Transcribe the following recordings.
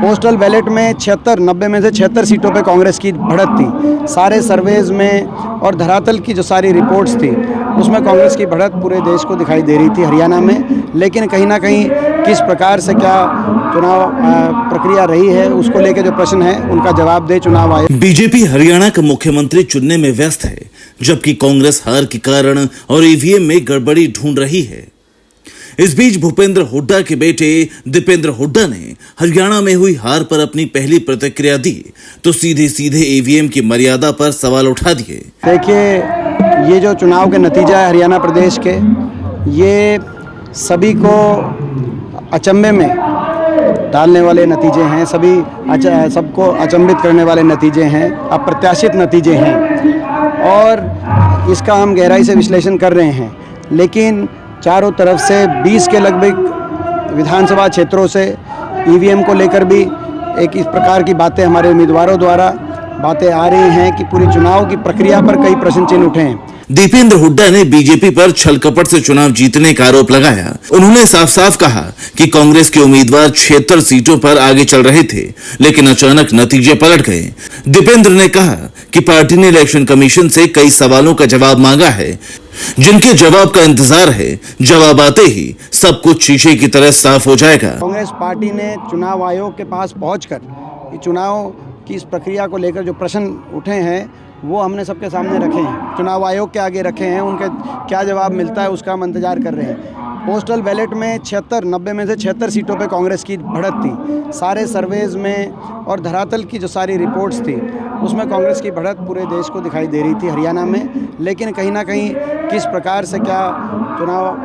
Postal ballot में 76 90 में से 76 सीटों पे कांग्रेस की बढ़त थी। सारे सर्वेज में और धरातल की जो सारी रिपोर्ट्स थी उसमें कांग्रेस की बढ़त पूरे देश को दिखाई दे रही थी हरियाणा में। लेकिन कहीं ना कहीं किस प्रकार से क्या चुनाव प्रक्रिया रही है उसको लेकर जो प्रश्न है उनका जवाब दे चुनाव आयोग। बीजेपी हरियाणा का मुख्यमंत्री चुनने में व्यस्त है, जबकि कांग्रेस हार के कारण और ईवीएम में गड़बड़ी ढूंढ रही है। इस बीच भूपेंद्र हुड्डा के बेटे दीपेंद्र हुड्डा ने हरियाणा में हुई हार पर अपनी पहली प्रतिक्रिया दी तो सीधे ईवीएम की मर्यादा पर सवाल उठा दिए। देखिए, ये जो चुनाव के नतीजा है हरियाणा प्रदेश के, ये सभी को अचंभे में डालने वाले नतीजे हैं, सबको अचंभित करने वाले नतीजे हैं, अप्रत्याशित नतीजे हैं और इसका हम गहराई से विश्लेषण कर रहे हैं। लेकिन चारों तरफ से 20 के लगभग विधानसभा क्षेत्रों से ईवीएम को लेकर भी एक इस प्रकार की बातें हमारे उम्मीदवारों द्वारा बातें आ रही हैं कि पूरी चुनाव की प्रक्रिया पर कई प्रश्न चिन्ह उठे हैं। दीपेंद्र हुड्डा ने बीजेपी पर छल कपट से चुनाव जीतने का आरोप लगाया। उन्होंने साफ साफ कहा कि कांग्रेस के उम्मीदवार 76 सीटों पर आगे चल रहे थे, लेकिन अचानक नतीजे पलट गए। दीपेंद्र ने कहा कि पार्टी ने इलेक्शन कमीशन से कई सवालों का जवाब मांगा है, जिनके जवाब का इंतजार है। जवाब आते ही सब कुछ शीशे की तरह साफ हो जाएगा। कांग्रेस पार्टी ने चुनाव आयोग के पास पहुंचकर चुनाव की इस प्रक्रिया को लेकर जो प्रश्न उठे हैं वो हमने सबके सामने रखे हैं, चुनाव आयोग के आगे रखे हैं। उनके क्या जवाब मिलता है उसका हम इंतजार कर रहे हैं। पोस्टल बैलेट में 76 90 में से 76 सीटों पे कांग्रेस की बढ़त थी। सारे सर्वेज में और धरातल की जो सारी रिपोर्ट्स थी उसमें कांग्रेस की बढ़त पूरे देश को दिखाई दे रही थी हरियाणा में। लेकिन कहीं ना कहीं किस प्रकार से क्या चुनाव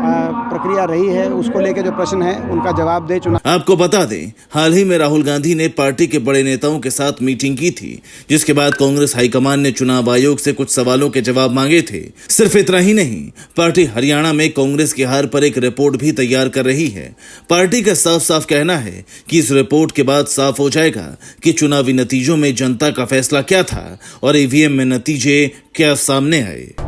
प्रक्रिया रही है उसको लेकर जो प्रश्न है उनका जवाब दे चुनाव। आपको बता दें, हाल ही में राहुल गांधी ने पार्टी के बड़े नेताओं के साथ मीटिंग की थी, जिसके बाद कांग्रेस हाईकमान ने चुनाव आयोग से कुछ सवालों के जवाब मांगे थे। सिर्फ इतना ही नहीं, पार्टी हरियाणा में कांग्रेस की हार पर एक रिपोर्ट भी तैयार कर रही है। पार्टी का साफ साफ कहना है कि इस रिपोर्ट के बाद साफ हो जाएगा कि चुनावी नतीजों में जनता का फैसला क्या था और ईवीएम में नतीजे क्या सामने आए।